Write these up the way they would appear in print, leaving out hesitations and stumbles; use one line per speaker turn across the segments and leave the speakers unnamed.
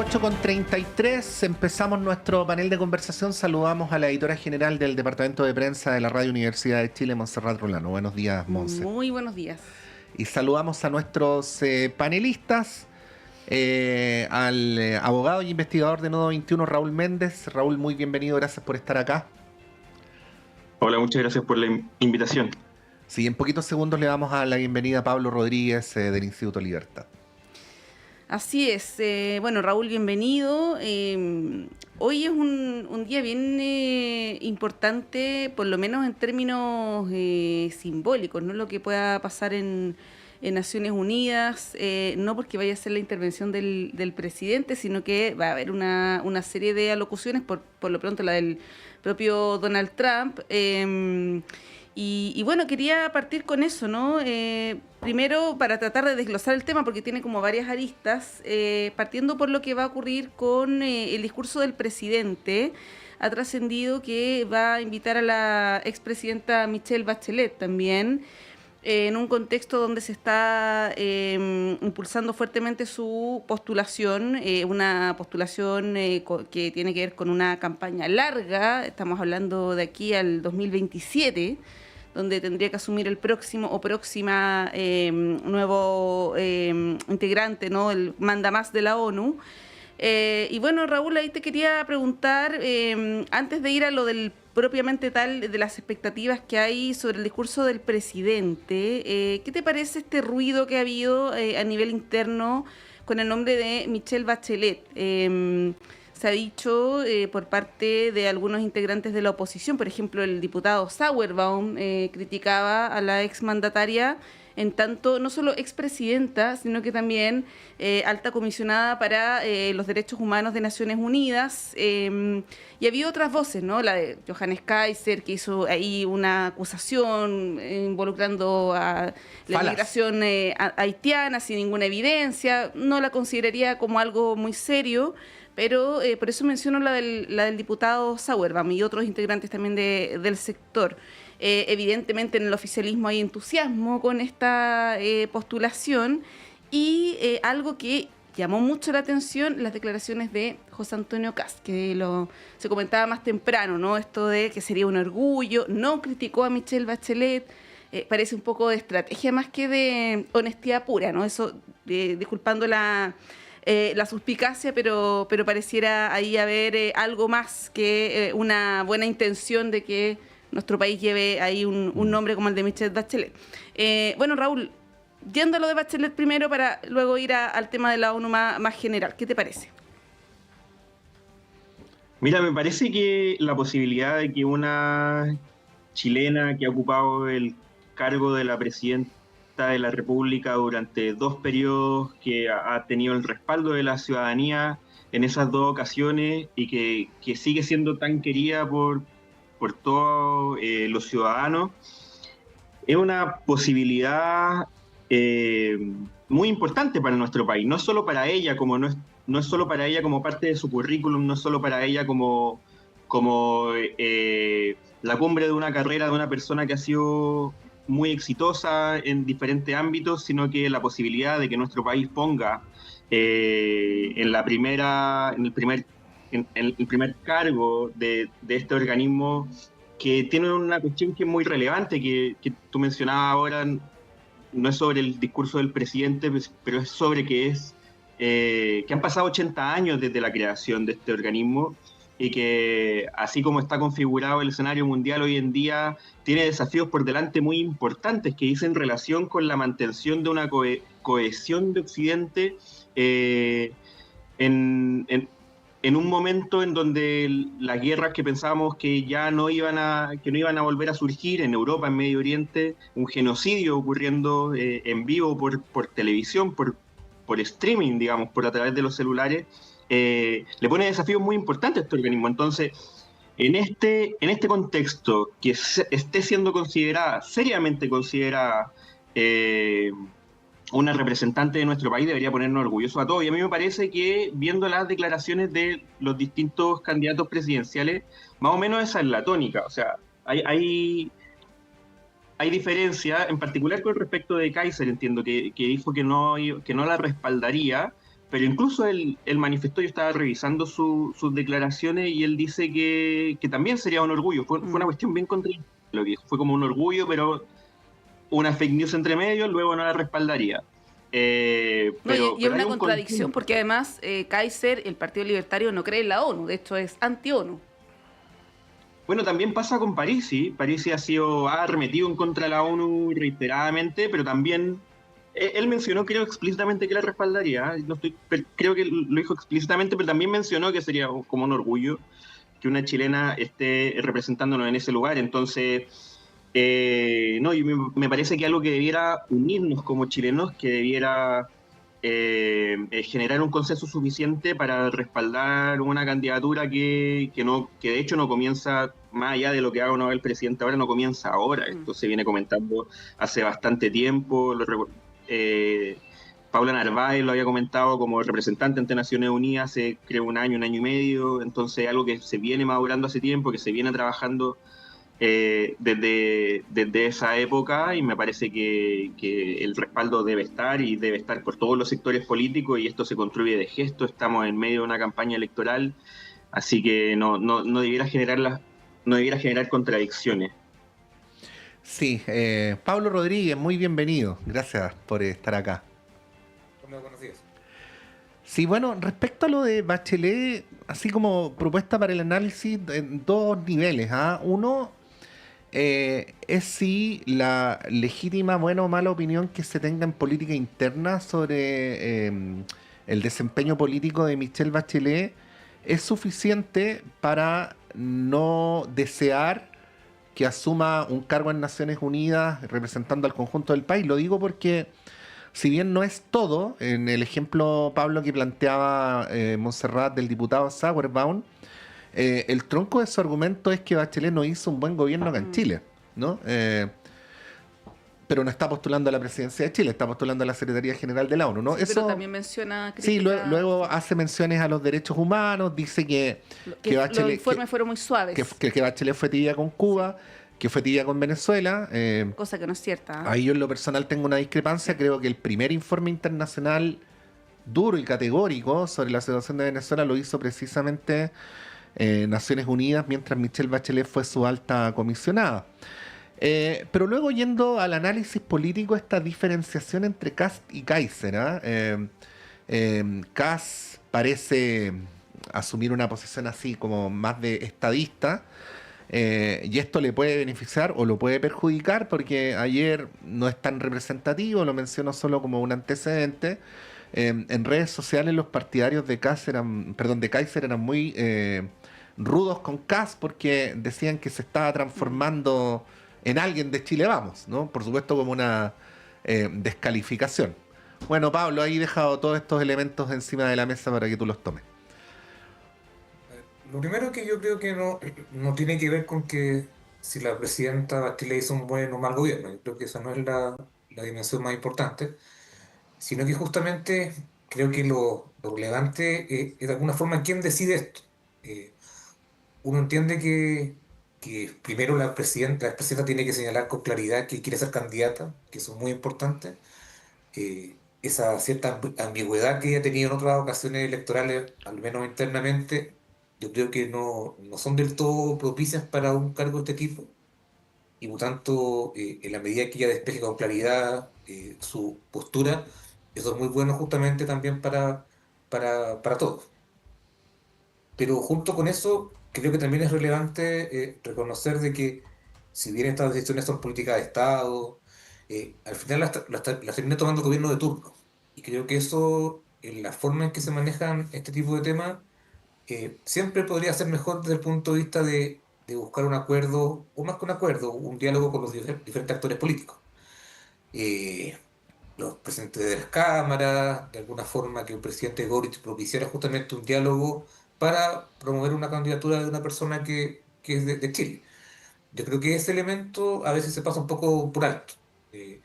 8:33, empezamos nuestro panel de conversación. Saludamos a la editora general del Departamento de Prensa de la Radio Universidad de Chile, Montserrat Rolano. Buenos días, Monse.
Muy buenos días.
Y saludamos a nuestros panelistas, al abogado y investigador de Nodo 21, Raúl Méndez. Raúl, muy bienvenido, gracias por estar acá.
Hola, muchas gracias por la invitación.
Sí, en poquitos segundos le damos a la bienvenida a Pablo Rodríguez del Instituto Libertad.
Así es. Bueno, Raúl, bienvenido. Hoy es un día bien importante, por lo menos en términos simbólicos, ¿no? Lo que pueda pasar en Naciones Unidas, no porque vaya a ser la intervención del presidente, sino que va a haber una serie de alocuciones, por lo pronto la del propio Donald Trump. Y bueno, quería partir con eso, ¿no? Primero, para tratar de desglosar el tema, porque tiene como varias aristas, partiendo por lo que va a ocurrir con el discurso del presidente. Ha trascendido que va a invitar a la expresidenta Michelle Bachelet también, en un contexto donde se está impulsando fuertemente su postulación, una postulación que tiene que ver con una campaña larga. Estamos hablando de aquí al 2027, donde tendría que asumir el próximo o próxima nuevo integrante, ¿no? El mandamás de la ONU. Y bueno, Raúl, ahí te quería preguntar, antes de ir a lo del propiamente tal, de las expectativas que hay sobre el discurso del presidente, ¿qué te parece este ruido que ha habido a nivel interno con el nombre de Michelle Bachelet? Se ha dicho por parte de algunos integrantes de la oposición, por ejemplo, el diputado Sauerbaum criticaba a la exmandataria en tanto no solo expresidenta, sino que también alta comisionada para los derechos humanos de Naciones Unidas. Y había otras voces, ¿no? La de Johannes Kaiser, que hizo ahí una acusación involucrando a la migración haitiana sin ninguna evidencia. No la consideraría como algo muy serio, pero por eso menciono la del diputado Sauerbaum y otros integrantes también del sector. Evidentemente en el oficialismo hay entusiasmo con esta postulación y algo que llamó mucho la atención, las declaraciones de José Antonio Kast, que se comentaba más temprano, ¿no? Esto de que sería un orgullo, no criticó a Michelle Bachelet, parece un poco de estrategia más que de honestidad pura, ¿no? Eso, disculpando la suspicacia, pero pareciera ahí haber algo más que una buena intención de que nuestro país lleve ahí un nombre como el de Michelle Bachelet. Bueno, Raúl, yendo a lo de Bachelet primero para luego ir al tema de la ONU más general, ¿qué te parece?
Mira, me parece que la posibilidad de que una chilena que ha ocupado el cargo de la presidenta de la República durante 2 periodos, que ha tenido el respaldo de la ciudadanía en esas 2 ocasiones y que sigue siendo tan querida por todos los ciudadanos, es una posibilidad muy importante para nuestro país, no solo para ella, como no es solo para ella como parte de su currículum, no es solo para ella como la cumbre de una carrera de una persona que ha sido muy exitosa en diferentes ámbitos, sino que la posibilidad de que nuestro país ponga en el primer cargo de este organismo, que tiene una cuestión que es muy relevante, que tú mencionabas ahora, no es sobre el discurso del presidente, pero es sobre que han pasado 80 años desde la creación de este organismo y que, así como está configurado el escenario mundial hoy en día, tiene desafíos por delante muy importantes que dicen relación con la mantención de una cohesión de Occidente en un momento en donde las guerras que pensábamos que ya no iban a volver a surgir en Europa, en Medio Oriente, un genocidio ocurriendo en vivo por televisión, por streaming, digamos, por a través de los celulares, le pone desafíos muy importantes a este organismo. Entonces, en este contexto, que esté siendo seriamente considerada una representante de nuestro país, debería ponernos orgullosos a todos. Y a mí me parece que, viendo las declaraciones de los distintos candidatos presidenciales, más o menos esa es la tónica. O sea, hay diferencia, en particular con respecto de Kaiser, entiendo que dijo que no la respaldaría, pero incluso él manifestó, yo estaba revisando sus declaraciones y él dice que también sería un orgullo. Fue una cuestión bien contradictoria, lo que dijo. Fue como un orgullo, pero una fake news entre medio, luego no la respaldaría.
Y es
hay
una
un
contradicción porque además Kaiser, el Partido Libertario, no cree en la ONU, de hecho es anti-ONU.
Bueno, también pasa con Parisi. Parisi ha arremetido en contra de la ONU reiteradamente, pero también él mencionó, creo explícitamente que la respaldaría. Creo que lo dijo explícitamente, pero también mencionó que sería como un orgullo que una chilena esté representándonos en ese lugar. Entonces, no, y me parece que algo que debiera unirnos como chilenos, que debiera generar un consenso suficiente para respaldar una candidatura que de hecho no comienza, más allá de lo que haga o no el presidente ahora, no comienza ahora. Esto se viene comentando hace bastante tiempo. Paula Narváez lo había comentado como representante ante Naciones Unidas hace, creo, un año y medio. Entonces, algo que se viene madurando hace tiempo, que se viene trabajando desde esa época, y me parece que el respaldo debe estar, y debe estar por todos los sectores políticos, y esto se construye de gesto. Estamos en medio de una campaña electoral, así que no debiera generar contradicciones.
Sí, Pablo Rodríguez, muy bienvenido. Gracias por estar acá.
Buenos días.
Sí, bueno, respecto a lo de Bachelet, así como propuesta para el análisis en dos niveles. Uno, es si la legítima, buena o mala opinión que se tenga en política interna sobre el desempeño político de Michelle Bachelet es suficiente para no desear que asuma un cargo en Naciones Unidas representando al conjunto del país. Lo digo porque, si bien no es todo, en el ejemplo, Pablo, que planteaba Montserrat del diputado Sauerbaum, el tronco de su argumento es que Bachelet no hizo un buen gobierno acá en Chile, ¿no? Pero no está postulando a la presidencia de Chile, está postulando a la Secretaría General de la ONU, ¿no?
Sí, pero también menciona crítica.
Sí, luego hace menciones a los derechos humanos, dice que Bachelet,
los informes fueron muy suaves.
Que Bachelet fue tibia con Cuba, que fue tibia con Venezuela.
Cosa que no es cierta.
Ahí yo en lo personal tengo una discrepancia. Creo que el primer informe internacional duro y categórico sobre la situación de Venezuela lo hizo precisamente Naciones Unidas, mientras Michelle Bachelet fue su alta comisionada. Pero luego, yendo al análisis político, esta diferenciación entre Kast y Kaiser. Kast parece asumir una posición así como más de estadista, y esto le puede beneficiar o lo puede perjudicar, porque ayer no es tan representativo, lo menciono solo como un antecedente. En redes sociales los partidarios de Kaiser eran muy rudos con Kast, porque decían que se estaba transformando en alguien de Chile Vamos, ¿no? Por supuesto, como una descalificación. Bueno, Pablo, ahí he dejado todos estos elementos encima de la mesa para que tú los tomes.
Lo primero que yo creo que no tiene que ver con que si la presidenta Bachelet hizo un buen o mal gobierno. Yo creo que esa no es la dimensión más importante, sino que justamente creo que lo relevante es de alguna forma quién decide esto. Eh, Uno entiende que primero la presidenta tiene que señalar con claridad que quiere ser candidata, que eso es muy importante. Esa cierta ambigüedad que ella ha tenido en otras ocasiones electorales, al menos internamente, yo creo que no son del todo propicias para un cargo de este tipo. Y por tanto, en la medida que ella despeje con claridad su postura, eso es muy bueno justamente también para todos. Pero junto con eso, creo que también es relevante reconocer de que si bien estas decisiones son políticas de Estado, al final las termina tomando el gobierno de turno. Y creo que eso, en la forma en que se manejan este tipo de temas, siempre podría ser mejor desde el punto de vista de buscar un acuerdo, o más que un acuerdo, un diálogo con los diferentes actores políticos. Eh, los presidentes de las cámaras, de alguna forma que el presidente Boric propiciara justamente un diálogo para promover una candidatura de una persona que es de Chile. Yo creo que ese elemento a veces se pasa un poco por alto, eh,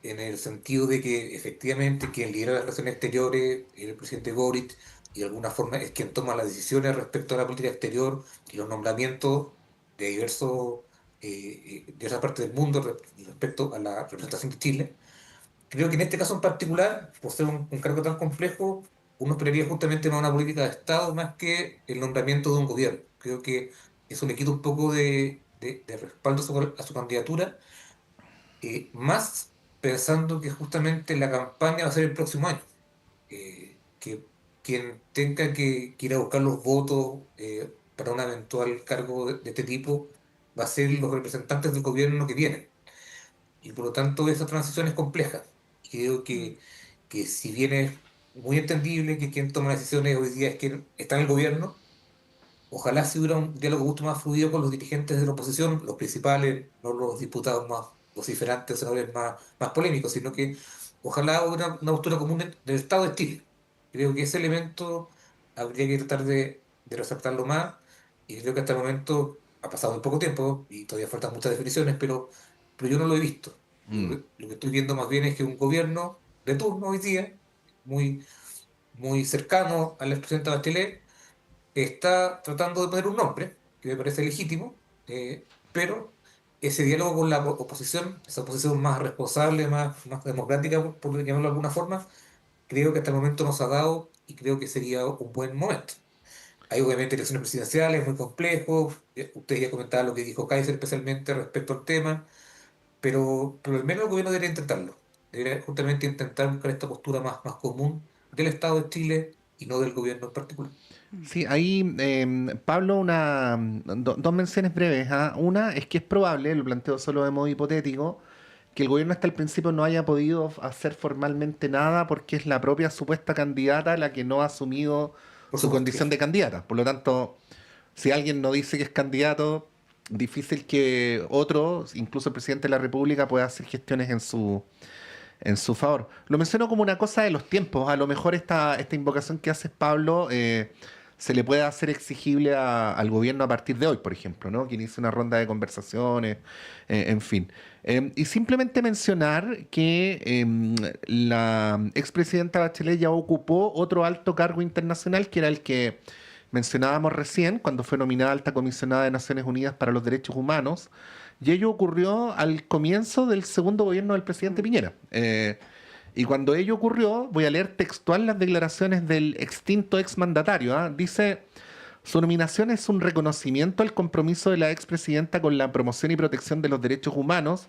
en el sentido de que efectivamente quien lidera las relaciones exteriores es el presidente Boric, y de alguna forma es quien toma las decisiones respecto a la política exterior y los nombramientos de diversas partes del mundo respecto a la representación de Chile. Creo que en este caso en particular, por ser un cargo tan complejo, uno esperaría justamente más una política de Estado más que el nombramiento de un gobierno. Creo que eso le quita un poco de respaldo a su candidatura, más pensando que justamente la campaña va a ser el próximo año. Que quien tenga que ir a buscar los votos para un eventual cargo de este tipo va a ser los representantes del gobierno que vienen. Y por lo tanto esa transición es compleja. Y creo
Mm.
que si bien es muy entendible que quien toma decisiones hoy día es quien está en el gobierno, ojalá si hubiera un diálogo mucho más fluido con los dirigentes de la oposición, los principales, no los diputados más vociferantes, senadores más polémicos, sino que ojalá hubiera una postura común del Estado de Chile. Creo que ese elemento habría que tratar de resaltarlo más, y creo que hasta el momento ha pasado muy poco tiempo y todavía faltan muchas definiciones, pero yo no lo he visto.
Mm.
Lo que estoy viendo más bien es que un gobierno de turno hoy día, muy, muy cercano al expresidente Bachelet, está tratando de poner un nombre, que me parece legítimo, pero ese diálogo con la oposición, esa oposición más responsable, más democrática, por llamarlo de alguna forma, creo que hasta el momento no se ha dado y creo que sería un buen momento. Hay obviamente elecciones presidenciales muy complejos, ustedes ya comentaban lo que dijo Kaiser especialmente respecto al tema, pero al menos el gobierno debería intentarlo, debería justamente intentar buscar esta postura más común del Estado de Chile y no del gobierno en particular.
Sí, ahí, Pablo, dos menciones breves. ¿Ah? Una es que es probable, lo planteo solo de modo hipotético, que el gobierno hasta el principio no haya podido hacer formalmente nada porque es la propia supuesta candidata la que no ha asumido
Por
su
supuesto,
condición
claro.
de candidata. Por lo tanto, si alguien no dice que es candidato, difícil que otro, incluso el presidente de la República, pueda hacer gestiones en su favor. Lo menciono como una cosa de los tiempos. A lo mejor esta invocación que haces, Pablo, se le puede hacer exigible al gobierno a partir de hoy, por ejemplo, ¿no? Que inicie una ronda de conversaciones, en fin. Y simplemente mencionar que la expresidenta Bachelet ya ocupó otro alto cargo internacional, que era el que mencionábamos recién, cuando fue nominada alta comisionada de Naciones Unidas para los Derechos Humanos, y ello ocurrió al comienzo del segundo gobierno del presidente
Mm.
Piñera. Y cuando ello ocurrió, voy a leer textual las declaraciones del extinto exmandatario. ¿Ah? Dice, su nominación es un reconocimiento al compromiso de la expresidenta con la promoción y protección de los derechos humanos,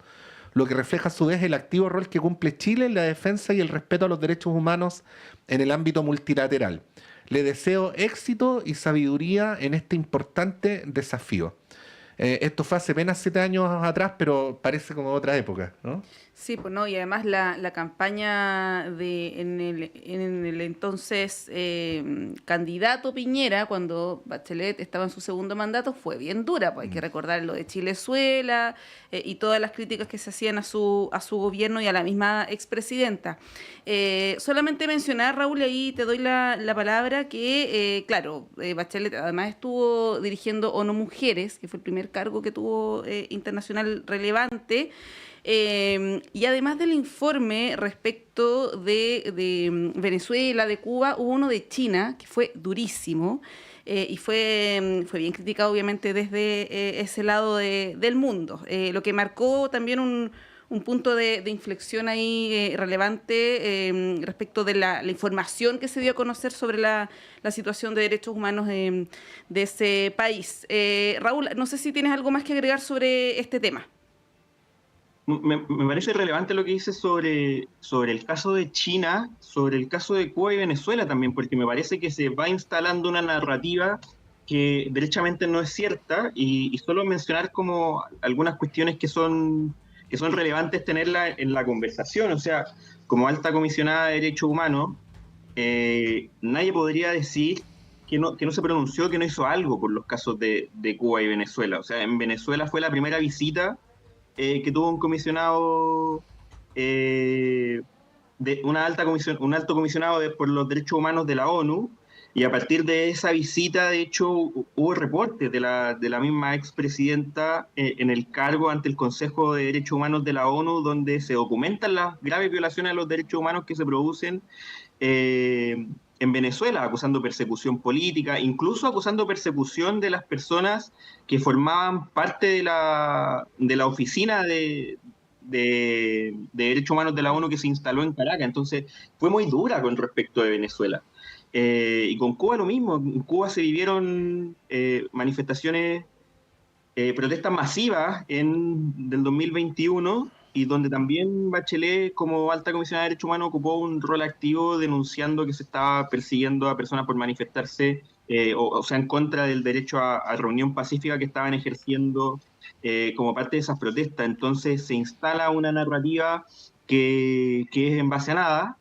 lo que refleja a su vez el activo rol que cumple Chile en la defensa y el respeto a los derechos humanos en el ámbito multilateral. Le deseo éxito y sabiduría en este importante desafío. Esto fue hace apenas 7 años atrás, pero parece como otra época, ¿no?
Sí, pues no, y además la campaña en el entonces candidato Piñera, cuando Bachelet estaba en su segundo mandato, fue bien dura, pues hay que recordar lo de Chilezuela y todas las críticas que se hacían a su gobierno y a la misma expresidenta. Solamente mencionar, Raúl, y ahí te doy la palabra, que claro, Bachelet además estuvo dirigiendo ONU Mujeres, que fue el primer cargo que tuvo internacional relevante. Y además del informe respecto de Venezuela, de Cuba, hubo uno de China que fue durísimo y fue bien criticado obviamente desde ese lado del mundo, lo que marcó también un punto de inflexión ahí relevante respecto de la información que se dio a conocer sobre la situación de derechos humanos de ese país. Raúl, no sé si tienes algo más que agregar sobre este tema.
Me parece relevante lo que dices sobre el caso de China, sobre el caso de Cuba y Venezuela también, porque me parece que se va instalando una narrativa que derechamente no es cierta y solo mencionar como algunas cuestiones que son relevantes tenerla en la conversación. O sea, como alta comisionada de derechos humanos, nadie podría decir que no se pronunció, que no hizo algo por los casos de Cuba y Venezuela. O sea, en Venezuela fue la primera visita que tuvo un comisionado de una alta comisión, un alto comisionado por los derechos humanos de la ONU, y a partir de esa visita, de hecho, hubo reportes de la misma expresidenta en el cargo ante el Consejo de Derechos Humanos de la ONU, donde se documentan las graves violaciones a los derechos humanos que se producen en Venezuela, acusando persecución política, incluso acusando persecución de las personas que formaban parte de la oficina de derechos humanos de la ONU que se instaló en Caracas. Entonces fue muy dura con respecto de Venezuela. Y con Cuba lo mismo. En Cuba se vivieron manifestaciones, protestas masivas del 2021, y donde también Bachelet, como alta comisionada de derechos humanos, ocupó un rol activo denunciando que se estaba persiguiendo a personas por manifestarse, o sea, en contra del derecho a reunión pacífica que estaban ejerciendo como parte de esas protestas. Entonces se instala una narrativa que es en base a nada,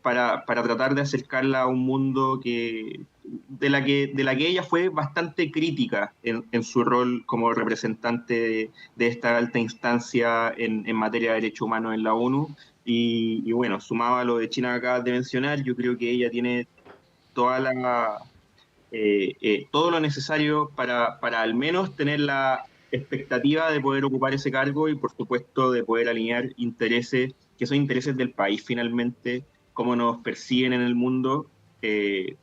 para tratar de acercarla a un mundo de la que ella fue bastante crítica en su rol como representante de esta alta instancia en materia de derechos humanos en la ONU. Y bueno, sumado a lo de China que acabas de mencionar, yo creo que ella tiene toda todo lo necesario para al menos tener la expectativa de poder ocupar ese cargo, y por supuesto de poder alinear intereses que son intereses del país finalmente, cómo nos perciben en el mundo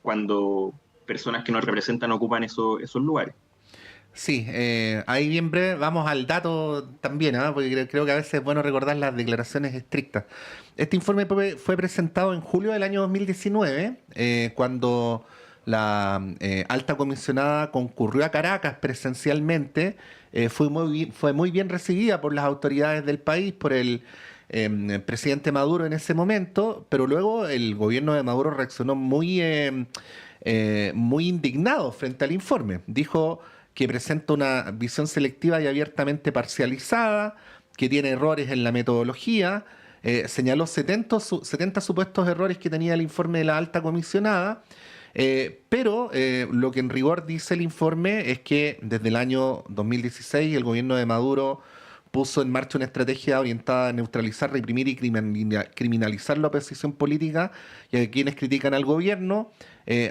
cuando personas que nos representan ocupan esos lugares.
Sí, ahí bien breve, vamos al dato también, ¿ah? Porque creo que a veces es bueno recordar las declaraciones estrictas. Este informe fue presentado en julio del año 2019, cuando la alta comisionada concurrió a Caracas presencialmente. Fue muy bien recibida por las autoridades del país, por el presidente Maduro en ese momento, pero luego el gobierno de Maduro reaccionó muy indignado frente al informe. Dijo que presenta una visión selectiva y abiertamente parcializada, que tiene errores en la metodología. Señaló 70 supuestos errores que tenía el informe de la alta comisionada, pero lo que en rigor dice el informe es que desde el año 2016 el gobierno de Maduro puso en marcha una estrategia orientada a neutralizar, reprimir y criminalizar la oposición política y a quienes critican al gobierno.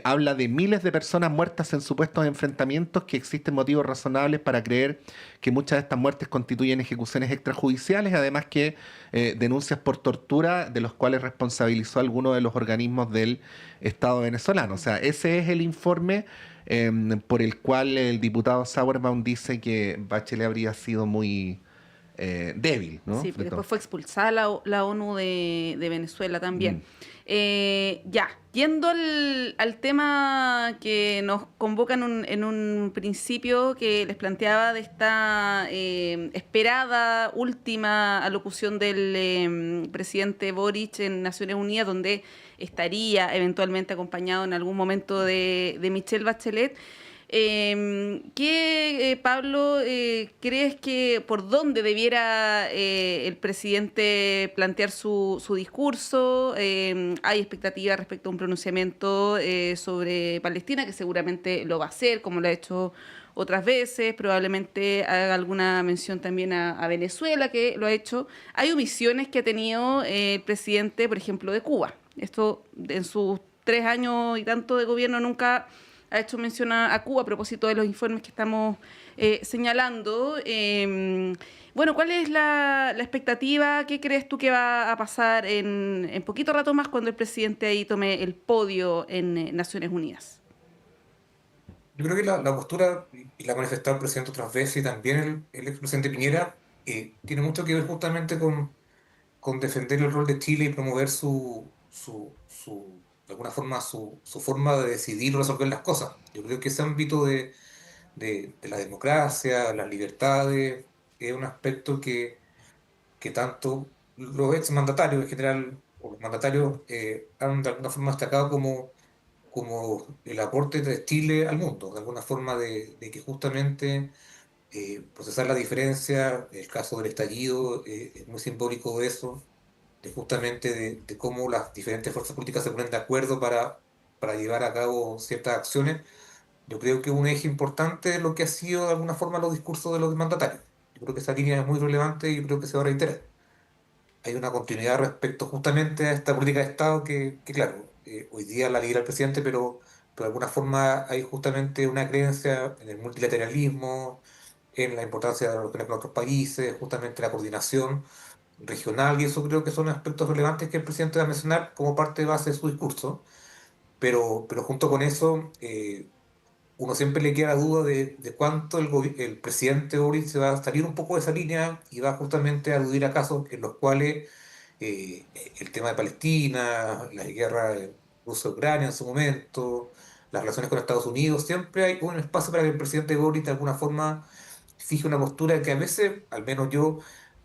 Habla de miles de personas muertas en supuestos enfrentamientos, que existen motivos razonables para creer que muchas de estas muertes constituyen ejecuciones extrajudiciales, además que denuncias por tortura de los cuales responsabilizó a algunos de los organismos del Estado venezolano. O sea, ese es el informe por el cual el diputado Sauerbaum dice que Bachelet habría sido muy débil, ¿no?
Sí, pero después fue expulsada la ONU de Venezuela también. Ya, yendo al tema que nos convoca en un principio, que les planteaba de esta esperada última alocución del presidente Boric en Naciones Unidas, donde estaría eventualmente acompañado en algún momento de Michelle Bachelet. ¿Qué, Pablo, crees que por dónde debiera el presidente plantear su discurso? Hay expectativas respecto a un pronunciamiento sobre Palestina, que seguramente lo va a hacer, como lo ha hecho otras veces. Probablemente haga alguna mención también a Venezuela, que lo ha hecho. Hay omisiones que ha tenido el presidente, por ejemplo, de Cuba. Esto, en sus 3 años y tanto de gobierno, nunca ha hecho mención a Cuba a propósito de los informes que estamos señalando. Bueno, ¿cuál es la expectativa? ¿Qué crees tú que va a pasar en poquito rato más, cuando el presidente ahí tome el podio en Naciones Unidas?
Yo creo que la postura, y la ha manifestado el presidente otras veces, y también el expresidente Piñera, tiene mucho que ver justamente con defender el rol de Chile y promover de alguna forma, su forma de decidir o resolver las cosas. Yo creo que ese ámbito de la democracia, las libertades, es un aspecto que tanto los exmandatarios en general, o los mandatarios, han de alguna forma destacado como el aporte de Chile al mundo, de alguna forma de que justamente procesar la diferencia. El caso del estallido es muy simbólico de eso, de justamente de cómo las diferentes fuerzas políticas se ponen de acuerdo para llevar a cabo ciertas acciones. Yo creo que un eje importante es lo que ha sido de alguna forma los discursos de los mandatarios. Yo creo que esa línea es muy relevante y yo creo que se va a reiterar. Hay una continuidad respecto justamente a esta política de Estado que claro, hoy día la lidera el presidente, pero de alguna forma hay justamente una creencia en el multilateralismo, en la importancia de las relaciones con otros países, justamente la coordinación regional, y eso creo que son aspectos relevantes que el presidente va a mencionar como parte de base de su discurso. Pero junto con eso, uno siempre le queda la duda de cuánto el presidente Boric se va a salir un poco de esa línea y va justamente a aludir a casos en los cuales el tema de Palestina, la guerra Rusia, Ucrania en su momento, las relaciones con Estados Unidos, siempre hay un espacio para que el presidente Boric de alguna forma fije una postura que a veces, al menos yo,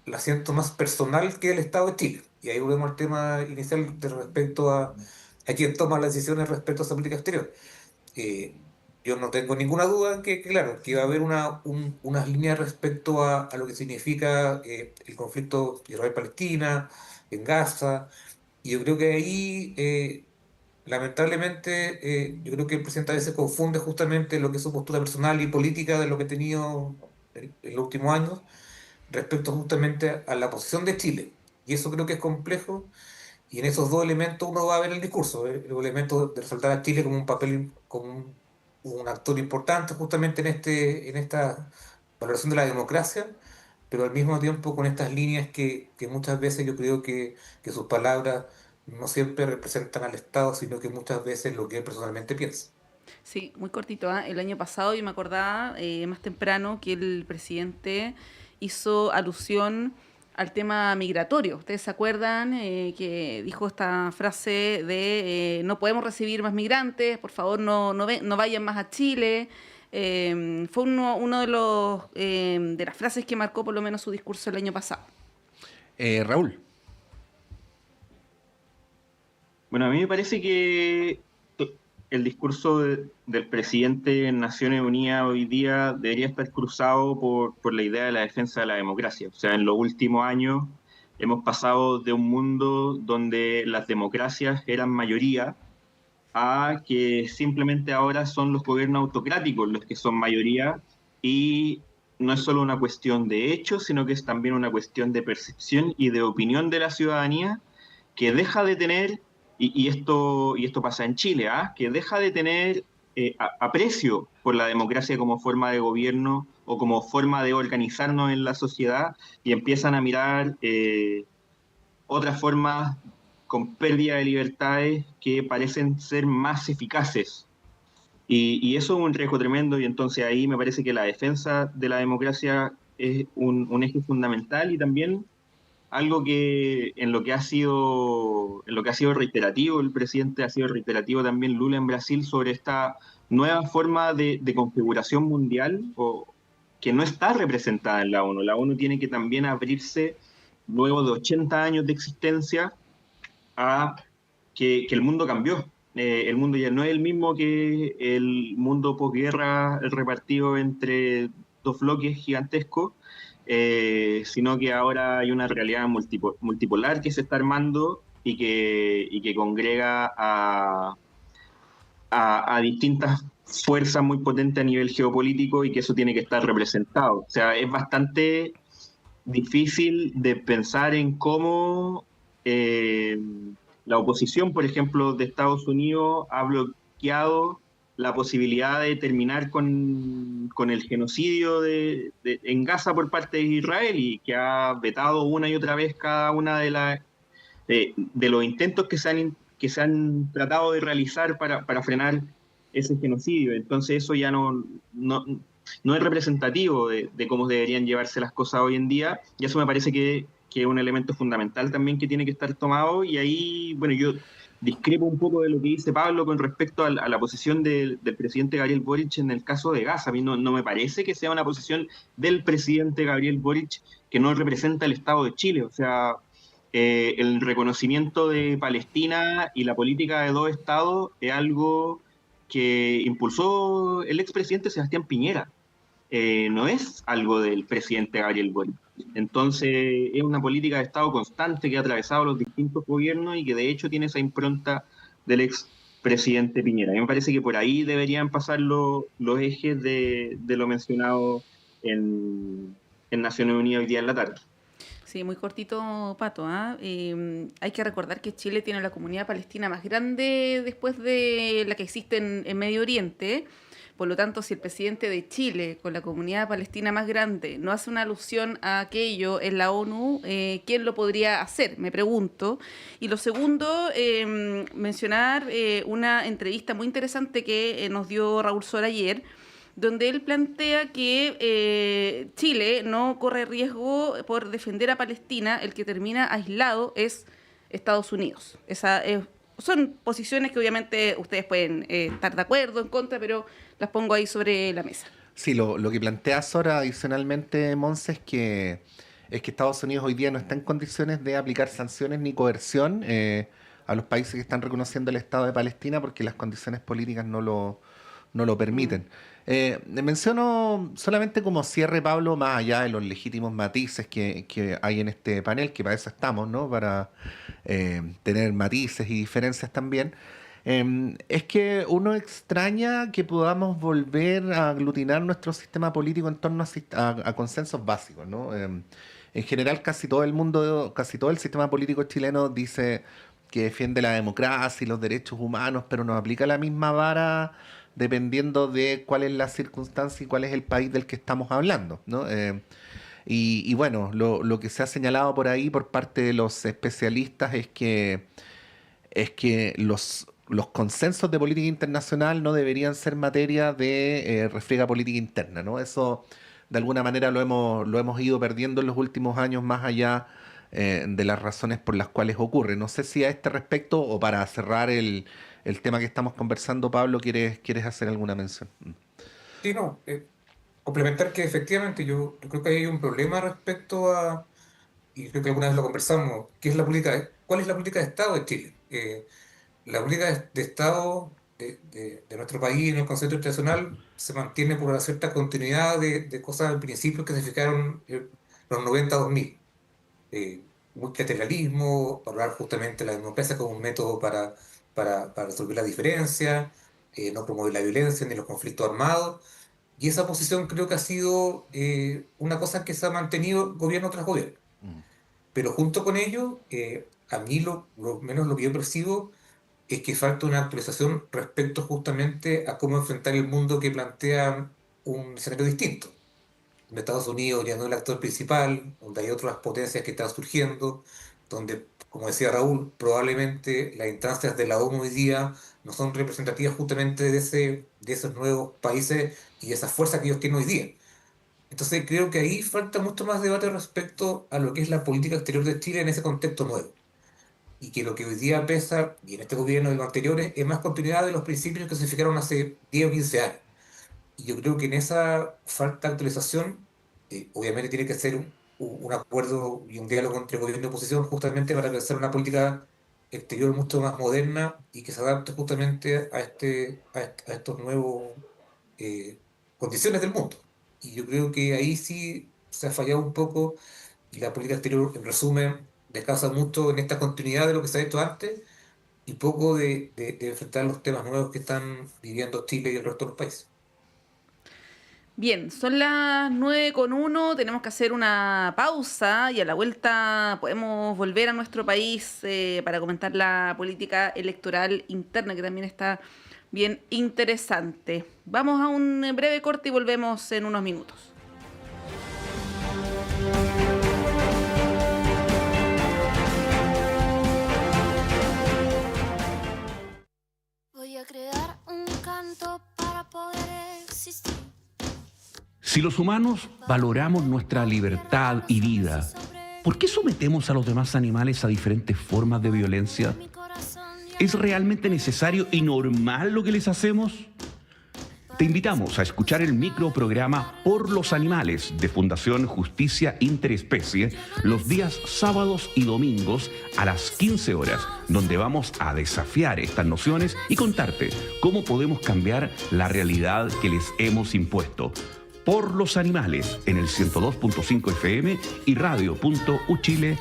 la siento más personal que el Estado de Chile. Y ahí volvemos al tema inicial de respecto a quién toma las decisiones respecto a esa política exterior. Eh, yo no tengo ninguna duda en que, claro, que va a haber unas líneas respecto a lo que significa el conflicto Israel-Palestina, en Gaza, y yo creo que ahí, lamentablemente, yo creo que el presidente a veces confunde justamente lo que es su postura personal y política de lo que ha tenido en los últimos años respecto justamente a la posición de Chile. Y eso creo que es complejo, y en esos dos elementos uno va a ver el discurso, el elemento de resaltar a Chile como un papel, como un actor importante justamente en esta valoración de la democracia, pero al mismo tiempo con estas líneas que muchas veces yo creo que sus palabras no siempre representan al Estado, sino que muchas veces lo que él personalmente piensa.
Sí, muy cortito, ¿ah? El año pasado yo me acordaba más temprano que el presidente hizo alusión al tema migratorio. ¿Ustedes se acuerdan que dijo esta frase de no podemos recibir más migrantes, por favor no vayan más a Chile? Fue uno de los de las frases que marcó por lo menos su discurso el año pasado.
Raúl.
Bueno, a mí me parece que el discurso del presidente en Naciones Unidas hoy día debería estar cruzado por la idea de la defensa de la democracia. O sea, en los últimos años hemos pasado de un mundo donde las democracias eran mayoría a que simplemente ahora son los gobiernos autocráticos los que son mayoría, y no es solo una cuestión de hechos, sino que es también una cuestión de percepción y de opinión de la ciudadanía, que deja de tener, y esto pasa en Chile, que deja de tener aprecio por la democracia como forma de gobierno o como forma de organizarnos en la sociedad, y empiezan a mirar otras formas con pérdida de libertades que parecen ser más eficaces. Y eso es un riesgo tremendo, y entonces ahí me parece que la defensa de la democracia es un eje fundamental, y también algo que en lo que ha sido reiterativo, el presidente ha sido reiterativo también Lula en Brasil sobre esta nueva forma de configuración mundial que no está representada en la ONU. La ONU tiene que también abrirse luego de 80 años de existencia a que el mundo cambió. El mundo ya no es el mismo que el mundo posguerra repartido entre dos bloques gigantescos, sino que ahora hay una realidad multipolar que se está armando y que congrega a distintas fuerzas muy potentes a nivel geopolítico, y que eso tiene que estar representado. O sea, es bastante difícil de pensar en cómo la oposición, por ejemplo, de Estados Unidos ha bloqueado la posibilidad de terminar con el genocidio en Gaza por parte de Israel, y que ha vetado una y otra vez cada una de los intentos que se han tratado de realizar para frenar ese genocidio. Entonces eso ya no es representativo de cómo deberían llevarse las cosas hoy en día, y eso me parece que es un elemento fundamental también que tiene que estar tomado. Y ahí, bueno, yo discrepo un poco de lo que dice Pablo con respecto a la posición del presidente Gabriel Boric en el caso de Gaza. A mí no me parece que sea una posición del presidente Gabriel Boric que no representa el Estado de Chile. O sea, el reconocimiento de Palestina y la política de dos estados es algo que impulsó el expresidente Sebastián Piñera. No es algo del presidente Gabriel Boric. Entonces es una política de Estado constante que ha atravesado los distintos gobiernos y que de hecho tiene esa impronta del expresidente Piñera. A mí me parece que por ahí deberían pasar los ejes de lo mencionado en Naciones Unidas hoy día en la tarde.
Sí, muy cortito, Pato. Hay que recordar que Chile tiene la comunidad palestina más grande después de la que existe en Medio Oriente. Por lo tanto, si el presidente de Chile, con la comunidad palestina más grande, no hace una alusión a aquello en la ONU, ¿quién lo podría hacer? Me pregunto. Y lo segundo, mencionar una entrevista muy interesante que nos dio Raúl Sor ayer, donde él plantea que Chile no corre riesgo por defender a Palestina, el que termina aislado es Estados Unidos. son posiciones que obviamente ustedes pueden estar de acuerdo, en contra, pero las pongo ahí sobre la mesa.
Sí, lo que plantea Sora adicionalmente, Monse, es que Estados Unidos hoy día no está en condiciones de aplicar sanciones ni coerción a los países que están reconociendo el Estado de Palestina porque las condiciones políticas no lo permiten. Menciono solamente como cierre, Pablo, más allá de los legítimos matices que hay en este panel, que para eso estamos, ¿no? Para tener matices y diferencias también. Es que uno extraña que podamos volver a aglutinar nuestro sistema político en torno a consensos básicos, ¿no? En general, casi todo el sistema político chileno dice que defiende la democracia y los derechos humanos, pero nos aplica la misma vara dependiendo de cuál es la circunstancia y cuál es el país del que estamos hablando, ¿no? Y bueno, lo que se ha señalado por ahí por parte de los especialistas es que los consensos de política internacional no deberían ser materia de refriega política interna, ¿no? Eso, de alguna manera, lo hemos ido perdiendo en los últimos años, más allá de las razones por las cuales ocurre. No sé si a este respecto, o para cerrar el tema que estamos conversando, Pablo, ¿quieres hacer alguna mención?
Sí, no, complementar que efectivamente yo creo que hay un problema respecto a, y creo que alguna vez lo conversamos, ¿cuál es la política de Estado de Chile? La política de Estado de nuestro país en el concepto internacional se mantiene por una cierta continuidad de cosas, principios que se fijaron en los 90-2000. Multilateralismo, hablar justamente de la democracia como un método para resolver las diferencias, no promover la violencia ni los conflictos armados. Y esa posición creo que ha sido una cosa que se ha mantenido gobierno tras gobierno. Pero junto con ello, a mí lo menos lo que yo percibo es que falta una actualización respecto justamente a cómo enfrentar el mundo que plantea un escenario distinto. Donde Estados Unidos ya no es el actor principal, donde hay otras potencias que están surgiendo, donde, como decía Raúl, probablemente las instancias de la ONU hoy día no son representativas justamente de esos nuevos países y esas fuerzas que ellos tienen hoy día. Entonces creo que ahí falta mucho más debate respecto a lo que es la política exterior de Chile en ese contexto nuevo. Y que lo que hoy día pesa, y en este gobierno y en los anteriores, es más continuidad de los principios que se fijaron hace 10 o 15 años. Y yo creo que en esa falta de actualización, obviamente tiene que ser un acuerdo y un diálogo entre gobierno y oposición justamente para pensar una política exterior mucho más moderna y que se adapte justamente a estos nuevos condiciones del mundo. Y yo creo que ahí sí se ha fallado un poco y la política exterior, en resumen, descansa mucho en esta continuidad de lo que se ha hecho antes y poco de enfrentar los temas nuevos que están viviendo Chile y el resto de los países.
Bien, son las 9:01, tenemos que hacer una pausa y a la vuelta podemos volver a nuestro país para comentar la política electoral interna, que también está bien interesante. Vamos a un breve corte y volvemos en unos minutos.
Voy a crear un canto para poder existir.
Si los humanos valoramos nuestra libertad y vida, ¿por qué sometemos a los demás animales a diferentes formas de violencia? ¿Es realmente necesario y normal lo que les hacemos? Te invitamos a escuchar el microprograma Por los Animales de Fundación Justicia Interespecie los días sábados y domingos a las 15 horas, donde vamos a desafiar estas nociones y contarte cómo podemos cambiar la realidad que les hemos impuesto. Por los Animales en el 102.5 FM y radio.uchile.cl.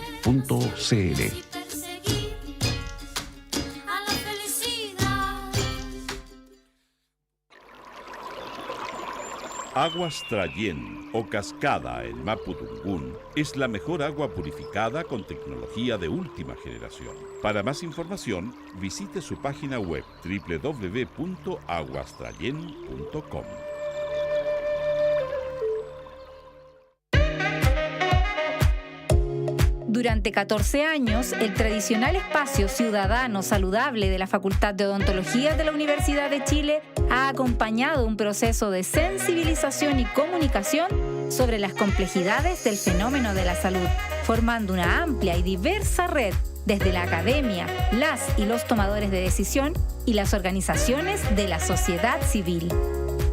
Aguas Trayén o Cascada en Mapudungún es la mejor agua purificada con tecnología de última generación. Para más información, visite su página web www.aguastrayen.com.
Durante 14 años, el tradicional espacio ciudadano saludable de la Facultad de Odontología de la Universidad de Chile ha acompañado un proceso de sensibilización y comunicación sobre las complejidades del fenómeno de la salud, formando una amplia y diversa red desde la academia, las y los tomadores de decisión y las organizaciones de la sociedad civil.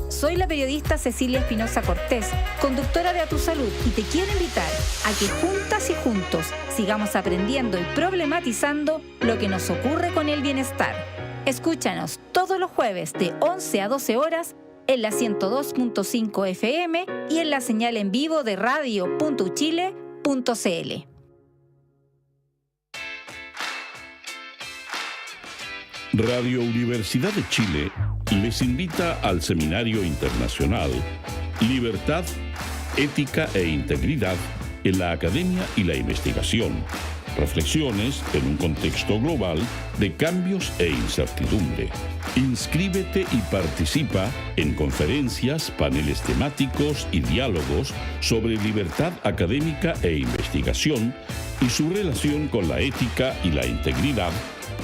Soy la periodista Cecilia Espinosa Cortés, conductora de A Tu Salud, y te quiero invitar a que juntas y juntos sigamos aprendiendo y problematizando lo que nos ocurre con el bienestar. Escúchanos todos los jueves de 11 a 12 horas en la 102.5 FM y en la señal en vivo de radio.uchile.cl.
Radio Universidad de Chile les invita al Seminario Internacional Libertad, Ética e Integridad en la Academia y la Investigación. Reflexiones en un contexto global de cambios e incertidumbre. Inscríbete y participa en conferencias, paneles temáticos y diálogos sobre libertad académica e investigación y su relación con la ética y la integridad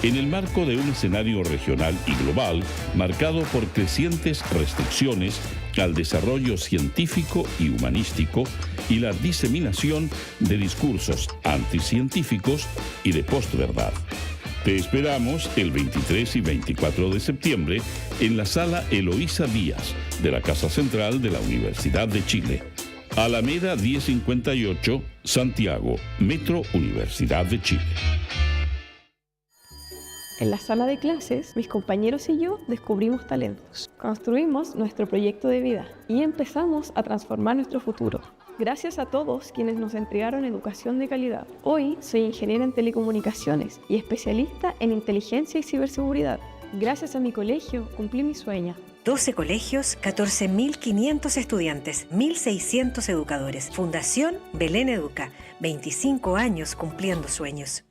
en el marco de un escenario regional y global marcado por crecientes restricciones al desarrollo científico y humanístico y la diseminación de discursos anticientíficos y de postverdad. Te esperamos el 23 y 24 de septiembre en la sala Eloísa Díaz de la Casa Central de la Universidad de Chile. Alameda 1058, Santiago, Metro Universidad de Chile.
En la sala de clases, mis compañeros y yo descubrimos talentos, construimos nuestro proyecto de vida y empezamos a transformar nuestro futuro. Gracias a todos quienes nos entregaron educación de calidad. Hoy soy ingeniera en telecomunicaciones y especialista en inteligencia y ciberseguridad. Gracias a mi colegio cumplí mi sueño.
12 colegios, 14.500 estudiantes, 1.600 educadores. Fundación Belén Educa, 25 años cumpliendo sueños.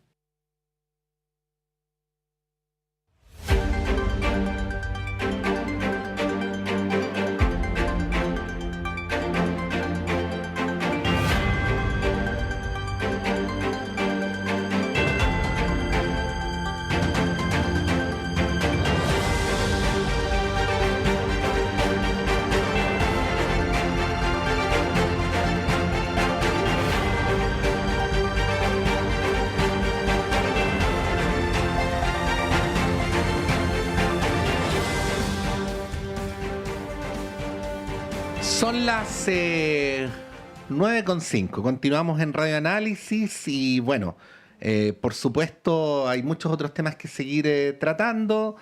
Son las 9:05. Continuamos en Radio Análisis y bueno, por supuesto hay muchos otros temas que seguir tratando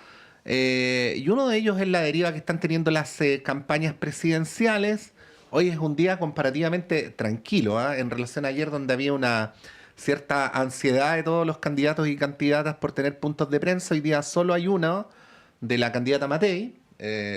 y uno de ellos es la deriva que están teniendo las campañas presidenciales. Hoy es un día comparativamente tranquilo, en relación a ayer, donde había una cierta ansiedad de todos los candidatos y candidatas por tener puntos de prensa. Hoy día solo hay uno de la candidata Matei.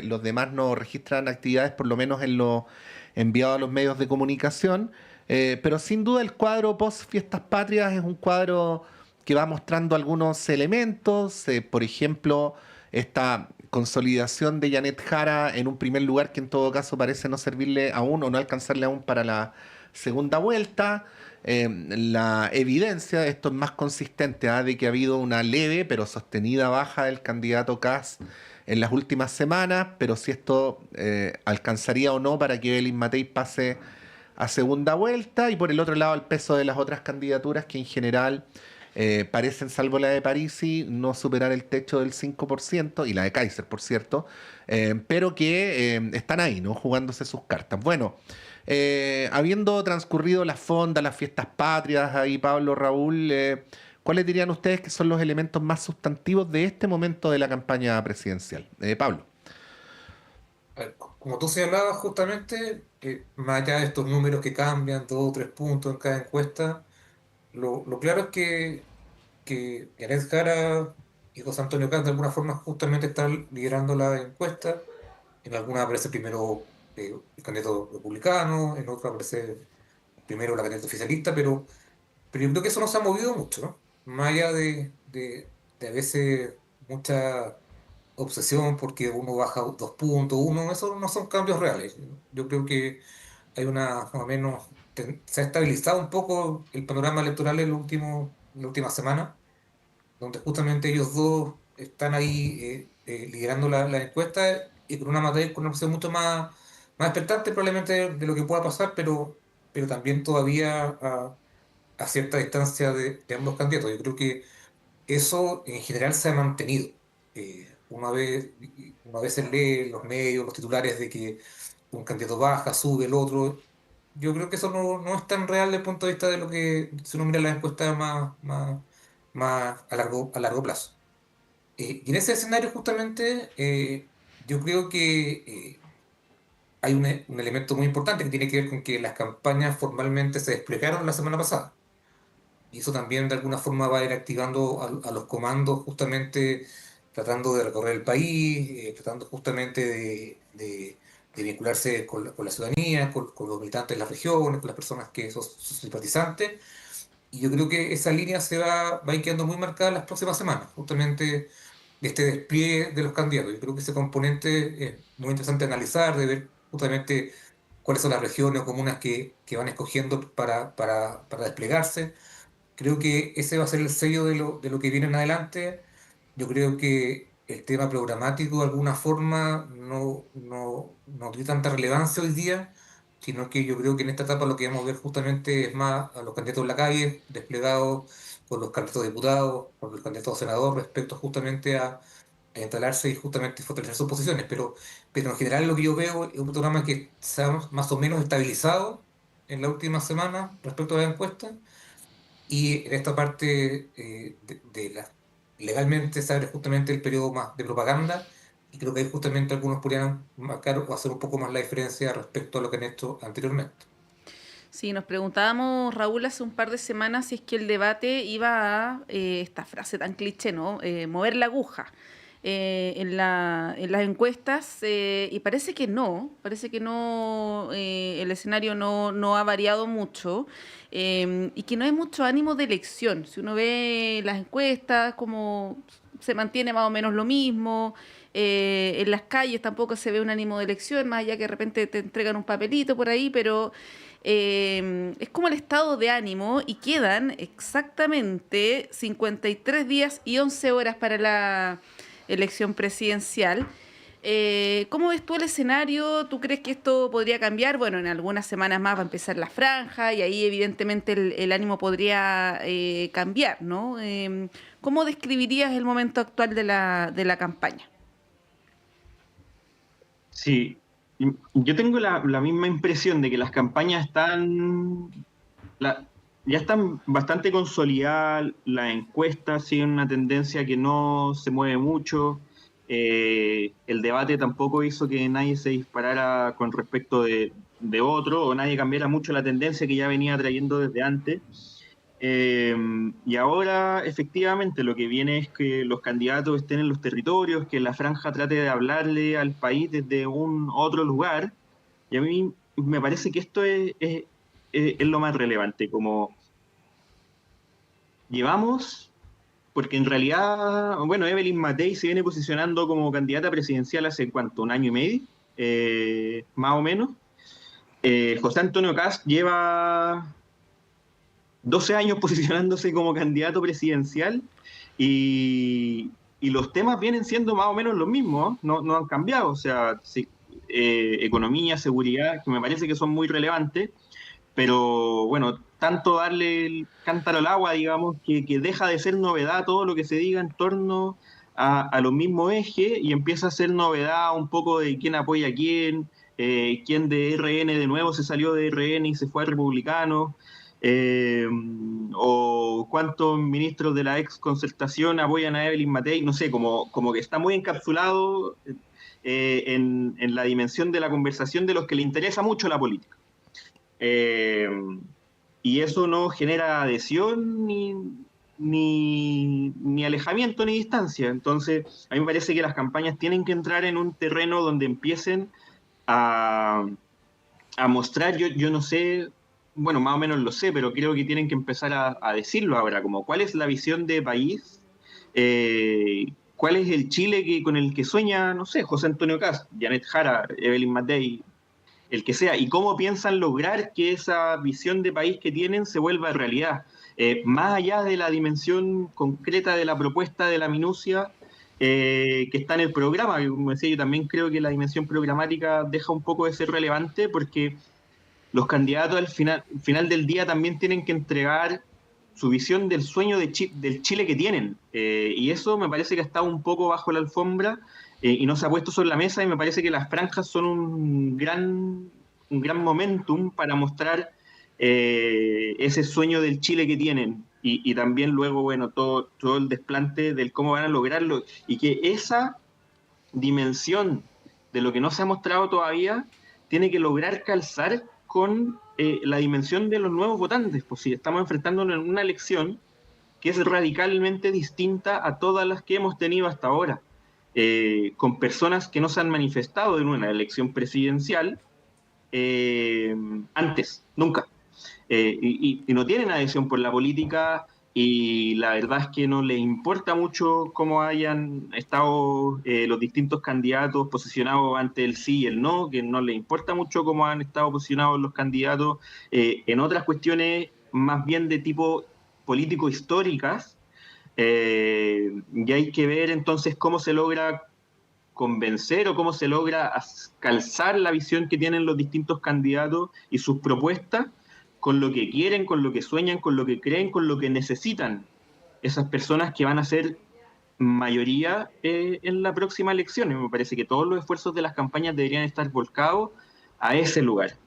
Los demás no registran actividades, por lo menos en lo enviado a los medios de comunicación. Pero sin duda el cuadro post Fiestas Patrias es un cuadro que va mostrando algunos elementos. Por ejemplo, esta consolidación de Janet Jara en un primer lugar que en todo caso parece no servirle aún o no alcanzarle aún para la segunda vuelta. La evidencia, esto es más consistente, de que ha habido una leve pero sostenida baja del candidato Kast en las últimas semanas, pero si esto alcanzaría o no para que Belén Matei pase a segunda vuelta. Y por el otro lado el peso de las otras candidaturas que en general parecen, salvo la de Parisi, no superar el techo del 5%, y la de Kaiser, por cierto, pero que están ahí, ¿no?, jugándose sus cartas. Bueno, habiendo transcurrido las fondas, las Fiestas Patrias, ahí Pablo, Raúl, ¿cuáles dirían ustedes que son los elementos más sustantivos de este momento de la campaña presidencial? Pablo.
A ver, como tú señalabas justamente, más allá de estos números que cambian 2 o 3 puntos en cada encuesta, lo claro es que Janet Jara y José Antonio Kast de alguna forma justamente están liderando la encuesta. En algunas aparece primero el candidato republicano, en otras aparece primero la candidata oficialista, pero yo creo que eso no se ha movido mucho, ¿no? Más allá de a veces mucha obsesión porque uno baja 2 puntos, eso no son cambios reales. Yo creo que hay más o menos, se ha estabilizado un poco el panorama electoral en la última semana, donde justamente ellos dos están ahí liderando la encuesta y con una posición mucho más expectante probablemente de lo que pueda pasar, pero también todavía a cierta distancia de ambos candidatos. Yo creo que eso en general se ha mantenido. Una vez se lee en los medios, los titulares de que un candidato baja, sube el otro. Yo creo que eso no es tan real desde el punto de vista de lo que, si uno mira las encuestas más a largo plazo. Y en ese escenario justamente yo creo que hay un elemento muy importante que tiene que ver con que las campañas formalmente se desplegaron la semana pasada. Y eso también de alguna forma va a ir activando a los comandos justamente tratando de recorrer el país, tratando justamente de vincularse con la ciudadanía, con los militantes de las regiones, con las personas que son sus simpatizantes. Y yo creo que esa línea va a ir quedando muy marcada en las próximas semanas, justamente este despliegue de los candidatos. Yo creo que ese componente es muy interesante analizar, de ver justamente cuáles son las regiones o comunas que van escogiendo para desplegarse. Creo que ese va a ser el sello de lo que viene en adelante. Yo creo que el tema programático de alguna forma no tiene tanta relevancia hoy día, sino que yo creo que en esta etapa lo que vamos a ver justamente es más a los candidatos en la calle, desplegados con los candidatos a diputados, con los candidatos a senador, respecto justamente a instalarse y justamente fortalecer sus posiciones. Pero en general lo que yo veo es un programa que se ha más o menos estabilizado en la última semana respecto a las encuestas. Y en esta parte legalmente se abre justamente el periodo más de propaganda y creo que ahí justamente algunos podrían marcar o hacer un poco más la diferencia respecto a lo que han hecho anteriormente.
Sí, nos preguntábamos, Raúl, hace un par de semanas si es que el debate iba a, esta frase tan cliché, ¿no? Mover la aguja en las encuestas y parece que no, el escenario no ha variado mucho y que no hay mucho ánimo de elección. Si uno ve las encuestas, como se mantiene más o menos lo mismo. En las calles tampoco se ve un ánimo de elección, más allá que de repente te entregan un papelito por ahí, pero es como el estado de ánimo y quedan exactamente 53 días y 11 horas para la elección presidencial. ¿Cómo ves tú el escenario? ¿Tú crees que esto podría cambiar? Bueno, en algunas semanas más va a empezar la franja y ahí evidentemente el ánimo podría cambiar, ¿no? ¿Cómo describirías el momento actual de la campaña?
Sí, yo tengo la misma impresión de que las campañas ya están bastante consolidadas, las encuestas siguen una tendencia que no se mueve mucho, el debate tampoco hizo que nadie se disparara con respecto de otro, o nadie cambiara mucho la tendencia que ya venía trayendo desde antes. Y ahora, efectivamente, lo que viene es que los candidatos estén en los territorios, que la franja trate de hablarle al país desde un otro lugar. Y a mí me parece que esto es lo más relevante, como llevamos, porque en realidad, bueno, Evelyn Matei se viene posicionando como candidata presidencial hace, ¿cuánto? ¿Un año y medio? Más o menos. José Antonio Kast lleva 12 años posicionándose como candidato presidencial y los temas vienen siendo más o menos los mismos, no han cambiado, o sea, sí, economía, seguridad, que me parece que son muy relevantes, pero bueno, tanto darle el cántaro al agua, digamos, que deja de ser novedad todo lo que se diga en torno a los mismos ejes y empieza a ser novedad un poco de quién apoya a quién de RN de nuevo se salió de RN y se fue a Republicanos, o cuántos ministros de la ex concertación apoyan a Evelyn Matei, no sé, como que está muy encapsulado en la dimensión de la conversación de los que le interesa mucho la política. Y eso no genera adhesión ni alejamiento ni distancia. Entonces, a mí me parece que las campañas tienen que entrar en un terreno donde empiecen a mostrar, yo no sé, bueno, más o menos lo sé, pero creo que tienen que empezar a decirlo ahora, como cuál es la visión de país, cuál es el Chile con el que sueña, no sé, José Antonio Kast, Janet Jara, Evelyn Matei, el que sea, y cómo piensan lograr que esa visión de país que tienen se vuelva realidad, más allá de la dimensión concreta de la propuesta, de la minucia, que está en el programa, que como decía, yo también creo que la dimensión programática deja un poco de ser relevante porque los candidatos al final del día también tienen que entregar su visión del sueño del Chile que tienen. Y eso me parece que ha estado un poco bajo la alfombra y no se ha puesto sobre la mesa, y me parece que las franjas son un gran momentum para mostrar ese sueño del Chile que tienen. Y también luego, bueno, todo el desplante del cómo van a lograrlo, y que esa dimensión de lo que no se ha mostrado todavía tiene que lograr calzar con la dimensión de los nuevos votantes. Pues si estamos enfrentándonos en una elección que es radicalmente distinta a todas las que hemos tenido hasta ahora, con personas que no se han manifestado en una elección presidencial antes, nunca. Y no tienen adhesión por la política, y la verdad es que no les importa mucho cómo hayan estado los distintos candidatos posicionados ante el sí y el no, que no les importa mucho cómo han estado posicionados los candidatos en otras cuestiones más bien de tipo político históricas. Y hay que ver entonces cómo se logra convencer o cómo se logra calzar la visión que tienen los distintos candidatos y sus propuestas con lo que quieren, con lo que sueñan, con lo que creen, con lo que necesitan esas personas que van a ser mayoría en la próxima elección. Y me parece que todos los esfuerzos de las campañas deberían estar volcados a ese lugar,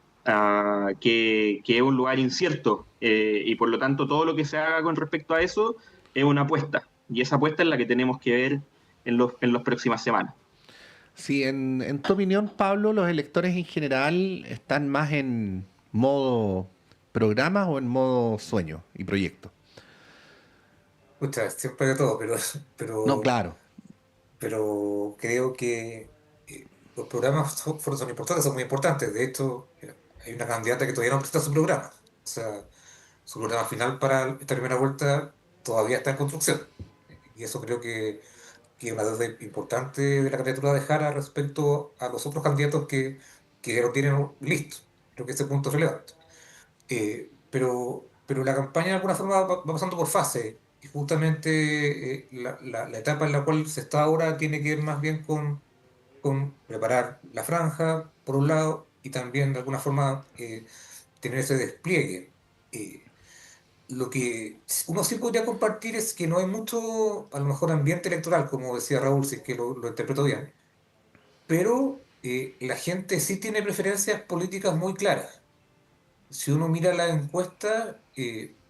que es un lugar incierto, y por lo tanto todo lo que se haga con respecto a eso es una apuesta, y esa apuesta es la que tenemos que ver en las próximas semanas.
Sí, en tu opinión, Pablo, ¿los electores en general están más en modo programas o en modo sueño y proyecto?
Pucha, siempre de todo,
No, claro.
pero creo que los programas son importantes, son muy importantes. De hecho, hay una candidata que todavía no presenta su programa. O sea, su programa final para esta primera vuelta todavía está en construcción. Y eso creo que es una deuda importante de la candidatura de Jara respecto a los otros candidatos que ya lo tienen listo. Creo que ese punto es relevante. Pero la campaña de alguna forma va pasando por fase, y justamente la etapa en la cual se está ahora tiene que ver más bien con preparar la franja, por un lado, y también de alguna forma tener ese despliegue. Lo que uno sí podría compartir es que no hay mucho, a lo mejor, ambiente electoral, como decía Raúl, si es que lo interpreto bien, pero la gente sí tiene preferencias políticas muy claras. Si uno mira la encuesta,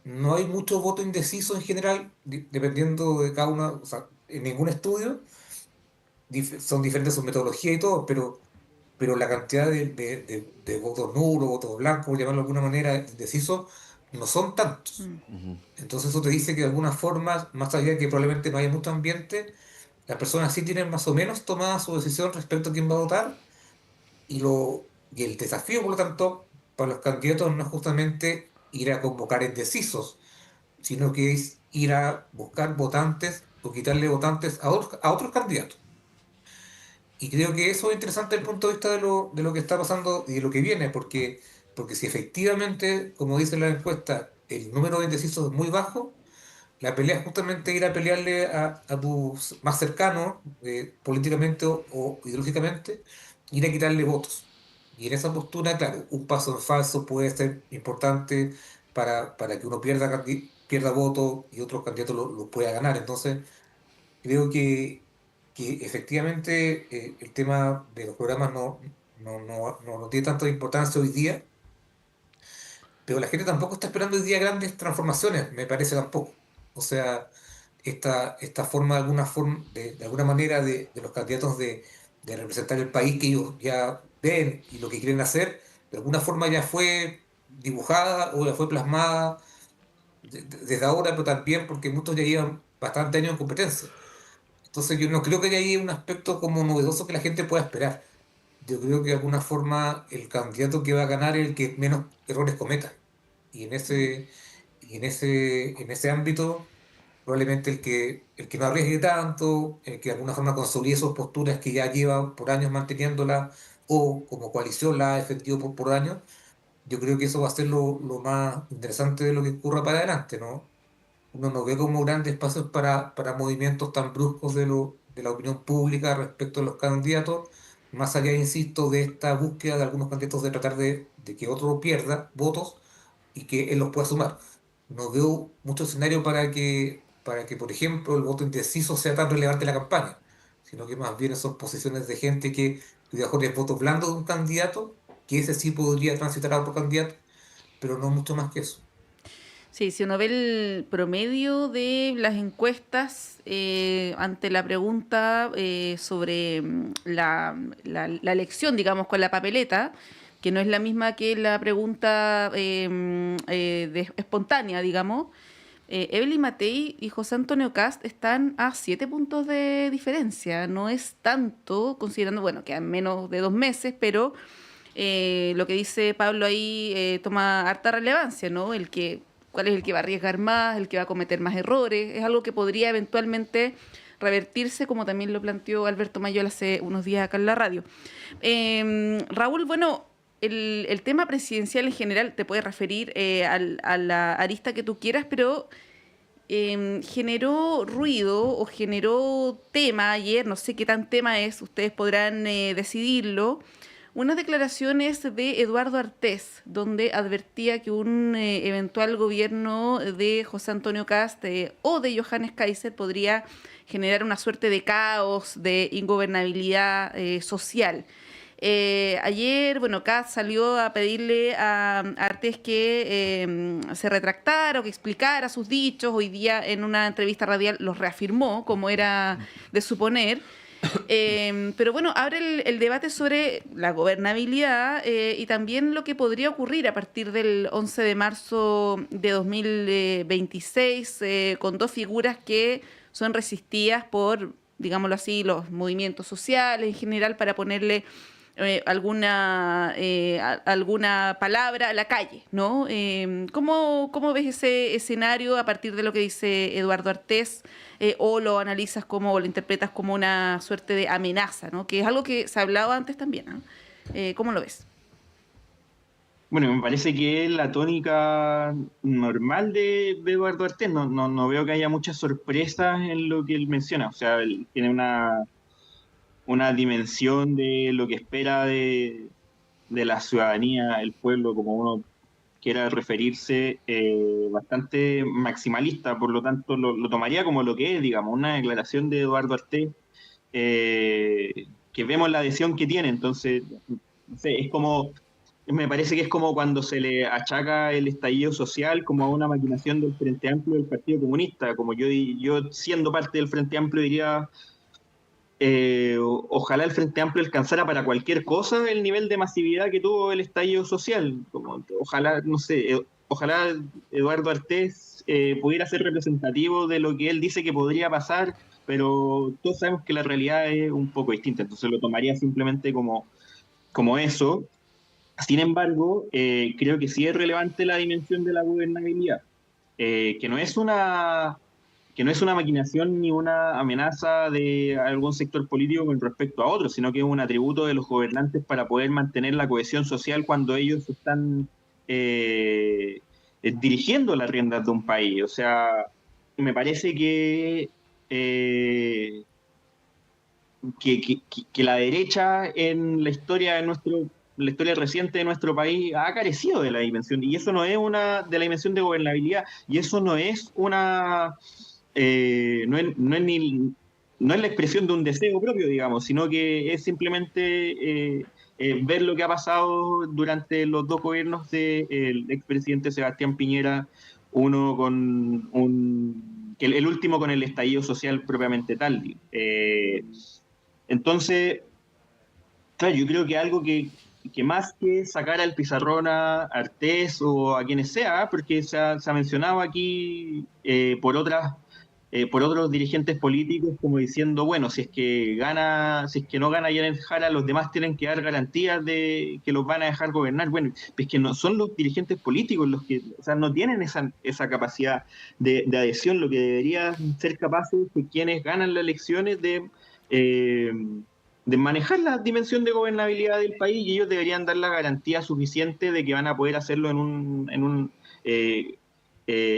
no hay mucho voto indeciso en general, dependiendo de cada una, o sea, en ningún estudio, son diferentes sus metodologías y todo, pero la cantidad de votos nulos, votos blancos, por llamarlo de alguna manera, indecisos, no son tantos. Entonces eso te dice que de alguna forma, más allá de que probablemente no haya mucho ambiente, las personas sí tienen más o menos tomada su decisión respecto a quién va a votar, y el desafío, por lo tanto, para los candidatos no es justamente ir a convocar indecisos, sino que es ir a buscar votantes o quitarle votantes a otros candidatos. Y creo que eso es interesante desde el punto de vista de lo que está pasando y de lo que viene, porque si efectivamente, como dice la encuesta, el número de indecisos es muy bajo, la pelea es justamente ir a pelearle a tus más cercanos, políticamente o ideológicamente, ir a quitarle votos. Y en esa postura, claro, un paso en falso puede ser importante para que uno pierda votos y otros candidatos lo pueda ganar. Entonces, creo que efectivamente el tema de los programas no tiene tanta importancia hoy día, pero la gente tampoco está esperando hoy día grandes transformaciones, me parece tampoco. O sea, esta forma, de alguna manera, de los candidatos de representar el país que ellos ya ven y lo que quieren hacer, de alguna forma ya fue dibujada o ya fue plasmada desde ahora, pero también porque muchos ya llevan bastante años en competencia. Entonces yo no creo que haya ahí un aspecto como novedoso que la gente pueda esperar. Yo creo que de alguna forma el candidato que va a ganar es el que menos errores cometa. Y en ese ámbito, probablemente el que no arriesgue tanto, el que de alguna forma consolide sus posturas que ya lleva por años manteniéndola, o como coalición la ha defendido por años. Yo creo que eso va a ser lo más interesante de lo que ocurra para adelante, ¿no? Uno no ve como grandes pasos para movimientos tan bruscos de la opinión pública respecto a los candidatos, más allá, insisto, de esta búsqueda de algunos candidatos de tratar de de que otro pierda votos y que él los pueda sumar. No veo mucho escenario para que, por ejemplo, el voto indeciso sea tan relevante en la campaña, sino que más bien son posiciones de gente que cuidado es voto blando de un candidato, que ese sí podría transitar a otro candidato, pero no mucho más que eso.
Sí, si uno ve el promedio de las encuestas ante la pregunta sobre la elección, digamos, con la papeleta, que no es la misma que la pregunta espontánea, digamos, Evelyn Matei y José Antonio Kast están a 7 puntos de diferencia. No es tanto, considerando, bueno, que a menos de 2 meses, pero lo que dice Pablo ahí toma harta relevancia, ¿no? Cuál es el que va a arriesgar más, el que va a cometer más errores. Es algo que podría eventualmente revertirse, como también lo planteó Alberto Mayol hace unos días acá en la radio. Raúl, bueno, el tema presidencial en general te puedes referir a la arista que tú quieras, pero generó ruido o generó tema ayer, no sé qué tan tema es, ustedes podrán decidirlo, unas declaraciones de Eduardo Artés, donde advertía que un eventual gobierno de José Antonio Kast o de Johannes Kaiser podría generar una suerte de caos, de ingobernabilidad social. Ayer, bueno, Kast salió a pedirle a Artés que se retractara o que explicara sus dichos. Hoy día en una entrevista radial los reafirmó, como era de suponer. Pero bueno, abre el debate sobre la gobernabilidad y también lo que podría ocurrir a partir del 11 de marzo de 2026 con dos figuras que son resistidas por, digámoslo así, los movimientos sociales en general para ponerle alguna palabra a la calle, ¿no? ¿Cómo ves ese escenario a partir de lo que dice Eduardo Artés? ¿O lo analizas o lo interpretas como una suerte de amenaza, ¿no? Que es algo que se ha hablado antes también, ¿no? ¿Cómo lo ves?
Bueno, me parece que es la tónica normal de Eduardo Artés. No veo que haya muchas sorpresas en lo que él menciona. O sea, él tiene una dimensión de lo que espera de la ciudadanía, el pueblo, como uno quiera referirse, bastante maximalista. Por lo tanto, lo tomaría como lo que es, digamos, una declaración de Eduardo Artés, que vemos la adhesión que tiene. Entonces, no sé, me parece que es como cuando se le achaca el estallido social como a una maquinación del Frente Amplio del Partido Comunista. Como yo siendo parte del Frente Amplio diría, ojalá el Frente Amplio alcanzara para cualquier cosa el nivel de masividad que tuvo el estallido social. Ojalá, no sé, ojalá Eduardo Artés pudiera ser representativo de lo que él dice que podría pasar, pero todos sabemos que la realidad es un poco distinta, entonces lo tomaría simplemente como eso. Sin embargo, creo que sí es relevante la dimensión de la gobernabilidad, que no es una maquinación ni una amenaza de algún sector político con respecto a otro, sino que es un atributo de los gobernantes para poder mantener la cohesión social cuando ellos están dirigiendo las riendas de un país. O sea, me parece que la derecha en la historia la historia reciente de nuestro país ha carecido de la dimensión, y eso no es de la dimensión de gobernabilidad, y eso no es no es la expresión de un deseo propio, digamos, sino que es simplemente ver lo que ha pasado durante los dos gobiernos del expresidente Sebastián Piñera, uno el último con el estallido social propiamente tal. Entonces, claro, yo creo que algo que más que sacar al pizarrón a Artés o a quienes sea, porque se ha mencionado aquí por otros dirigentes políticos como diciendo, bueno, si es que no gana Janet Jara, los demás tienen que dar garantías de que los van a dejar gobernar. Bueno, es que no son los dirigentes políticos los que, o sea, no tienen esa capacidad de adhesión. Lo que deberían ser capaces de quienes ganan las elecciones de manejar la dimensión de gobernabilidad del país, y ellos deberían dar la garantía suficiente de que van a poder hacerlo en un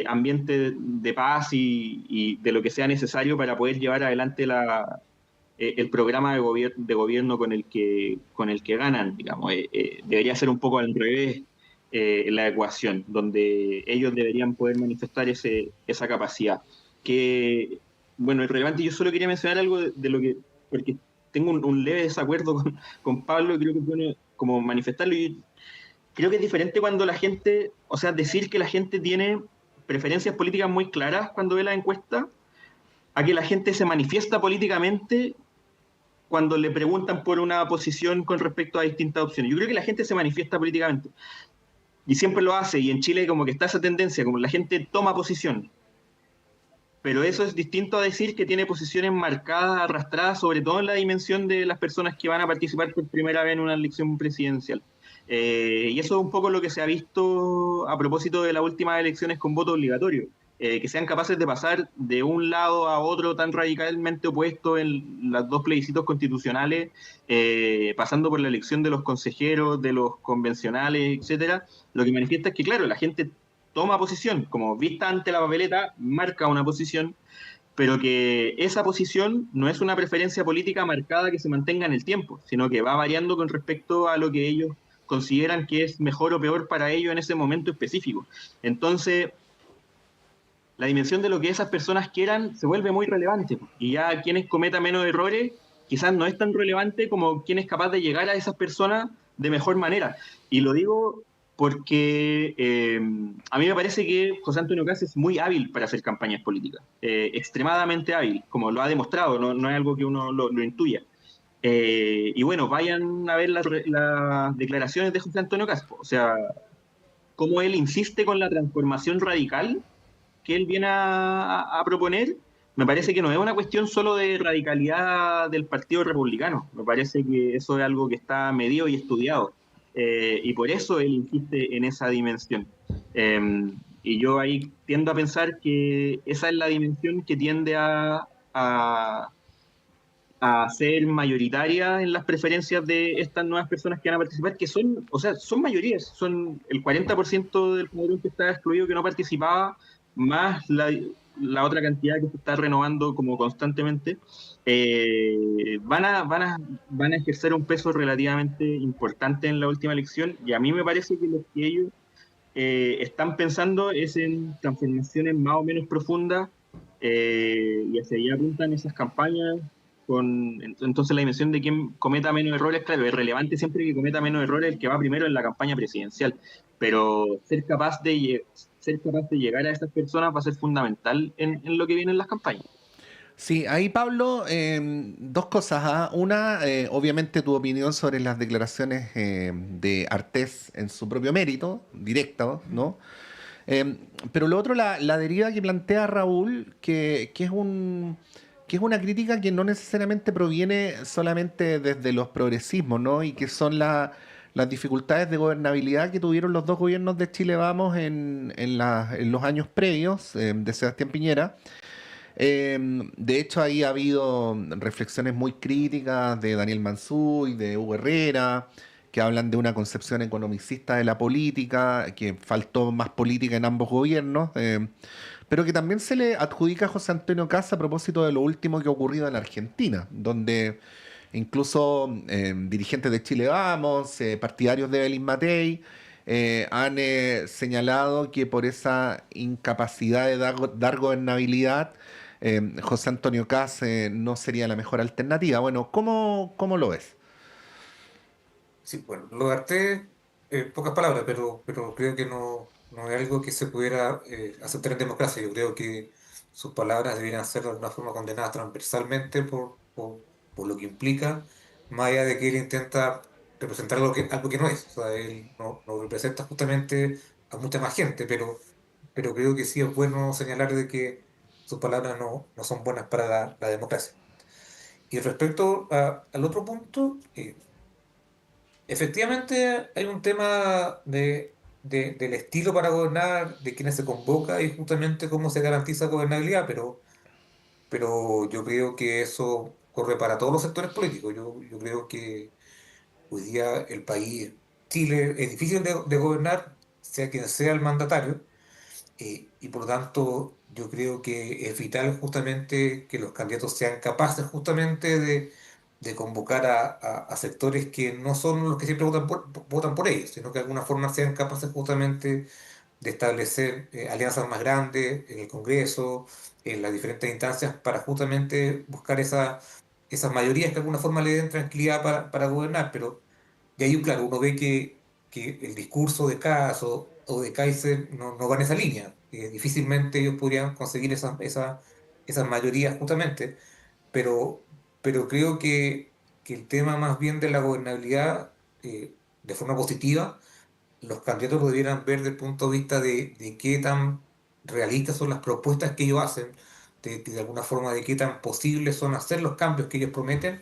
ambiente de paz y de lo que sea necesario para poder llevar adelante el programa de gobierno con el que ganan, digamos. Debería ser un poco al revés la ecuación, donde ellos deberían poder manifestar esa capacidad. Que, bueno, es relevante. Yo solo quería mencionar algo de lo que, porque tengo un leve desacuerdo con Pablo, y creo que es bueno como manifestarlo. Y creo que es diferente cuando la gente, o sea, decir que la gente tiene preferencias políticas muy claras cuando ve la encuesta, a que la gente se manifiesta políticamente cuando le preguntan por una posición con respecto a distintas opciones. Yo creo que la gente se manifiesta políticamente y siempre lo hace, y en Chile como que está esa tendencia, como la gente toma posición. Pero eso es distinto a decir que tiene posiciones marcadas, arrastradas, sobre todo en la dimensión de las personas que van a participar por primera vez en una elección presidencial. Y eso es un poco lo que se ha visto a propósito de las últimas elecciones con voto obligatorio. Que sean capaces de pasar de un lado a otro tan radicalmente opuesto en los dos plebiscitos constitucionales, pasando por la elección de los consejeros, de los convencionales, etcétera, lo que manifiesta es que, claro, la gente toma posición, como vista ante la papeleta, marca una posición, pero que esa posición no es una preferencia política marcada que se mantenga en el tiempo, sino que va variando con respecto a lo que ellos consideran que es mejor o peor para ellos en ese momento específico. Entonces, la dimensión de lo que esas personas quieran se vuelve muy relevante, y ya quienes cometan menos errores quizás no es tan relevante como quien es capaz de llegar a esas personas de mejor manera. Y lo digo porque a mí me parece que José Antonio Kast es muy hábil para hacer campañas políticas, extremadamente hábil, como lo ha demostrado, no es algo que uno lo intuya. Y bueno, vayan a ver las declaraciones de José Antonio Kast, o sea, cómo él insiste con la transformación radical que él viene a proponer. Me parece que no es una cuestión solo de radicalidad del Partido Republicano, me parece que eso es algo que está medido y estudiado. Y por eso él insiste en esa dimensión. Y yo ahí tiendo a pensar que esa es la dimensión que tiende a ser mayoritaria en las preferencias de estas nuevas personas que van a participar, que son, o sea, son mayorías, son el 40% del padrón que está excluido que no participaba, más la otra cantidad que se está renovando como constantemente. Van a ejercer un peso relativamente importante en la última elección, y a mí me parece que lo que ellos están pensando es en transformaciones más o menos profundas, y hacia allá apuntan esas campañas. Entonces la dimensión de quien cometa menos errores, claro, es relevante siempre que cometa menos errores el que va primero en la campaña presidencial, pero ser capaz de llegar a esas personas va a ser fundamental en lo que viene en las campañas.
Sí, ahí Pablo, dos cosas. Una, obviamente tu opinión sobre las declaraciones de Artés en su propio mérito, directo, ¿no? Pero lo otro, la deriva que plantea Raúl, que es una crítica que no necesariamente proviene solamente desde los progresismos, ¿no? Y que son las dificultades de gobernabilidad que tuvieron los dos gobiernos de Chile Vamos en los años previos de Sebastián Piñera. De hecho, ahí ha habido reflexiones muy críticas de Daniel Mansú y de Hugo Herrera, que hablan de una concepción economicista de la política, que faltó más política en ambos gobiernos, pero que también se le adjudica a José Antonio Kast a propósito de lo último que ha ocurrido en Argentina, donde incluso dirigentes de Chile Vamos, partidarios de Belín Matei, han señalado que por esa incapacidad de dar gobernabilidad, José Antonio Kast no sería la mejor alternativa. Bueno, ¿cómo lo ves?
Sí, bueno, lo de Arte, pocas palabras, pero creo que no es algo que se pudiera aceptar en democracia. Yo creo que sus palabras deberían ser de alguna forma condenadas transversalmente por lo que implica, más allá de que él intenta representar algo que no es. O sea, él no representa justamente a mucha más gente, pero creo que sí es bueno señalar de que sus palabras no son buenas para la democracia. Y respecto al otro punto, efectivamente hay un tema del estilo para gobernar, de quiénes se convoca y justamente cómo se garantiza gobernabilidad, pero yo creo que eso corre para todos los sectores políticos. Yo creo que hoy día el país, Chile, es difícil de gobernar, sea quien sea el mandatario, y por lo tanto yo creo que es vital justamente que los candidatos sean capaces justamente de convocar a sectores que no son los que siempre votan por ellos, sino que de alguna forma sean capaces justamente de establecer alianzas más grandes en el Congreso, en las diferentes instancias, para justamente buscar esas mayorías que de alguna forma le den tranquilidad para gobernar. Pero de ahí, claro, uno ve que el discurso de Kast o de Kaiser no va en esa línea. Difícilmente ellos podrían conseguir esas mayorías justamente, pero, pero creo que el tema más bien de la gobernabilidad, de forma positiva, los candidatos lo debieran ver desde el punto de vista de qué tan realistas son las propuestas que ellos hacen, de alguna forma de qué tan posibles son hacer los cambios que ellos prometen,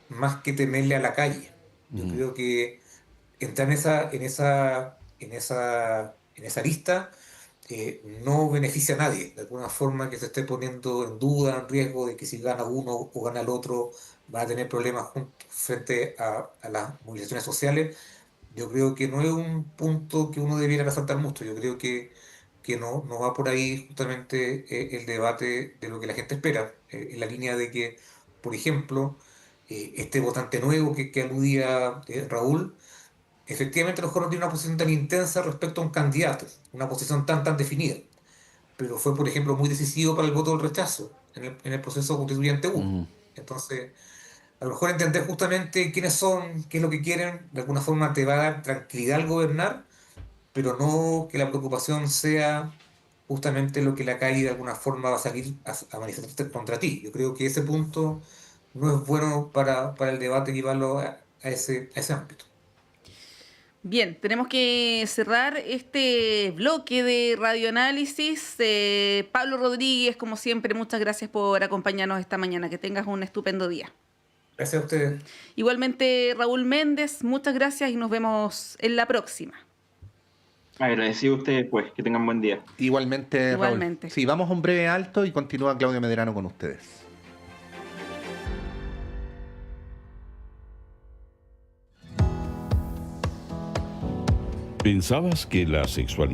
más que temerle a la calle. Yo creo que entrar en esa lista no beneficia a nadie, de alguna forma que se esté poniendo en duda, en riesgo de que si gana uno o gana el otro, va a tener problemas frente a las movilizaciones sociales. Yo creo que no es un punto que uno debiera resaltar mucho. Yo creo que no va por ahí justamente el debate de lo que la gente espera, en la línea de que, por ejemplo, este votante nuevo que aludía Raúl, efectivamente a lo mejor no tiene una posición tan intensa respecto a un candidato, una posición tan definida, pero fue, por ejemplo, muy decisivo para el voto del rechazo en el proceso constituyente 1. Entonces, a lo mejor entender justamente quiénes son, qué es lo que quieren, de alguna forma te va a dar tranquilidad al gobernar, pero no que la preocupación sea justamente lo que la calle de alguna forma va a salir a manifestarse contra ti. Yo creo que ese punto no es bueno para el debate llevarlo a ese ámbito.
Bien, tenemos que cerrar este bloque de radioanálisis. Pablo Rodríguez, como siempre, muchas gracias por acompañarnos esta mañana. Que tengas un estupendo día.
Gracias a ustedes.
Igualmente, Raúl Méndez, muchas gracias y nos vemos en la próxima.
Agradecido a ustedes, pues, que tengan buen día.
Igualmente, Raúl. Sí, vamos a un breve alto y continúa Claudio Medrano con ustedes.
¿Pensabas que la sexualidad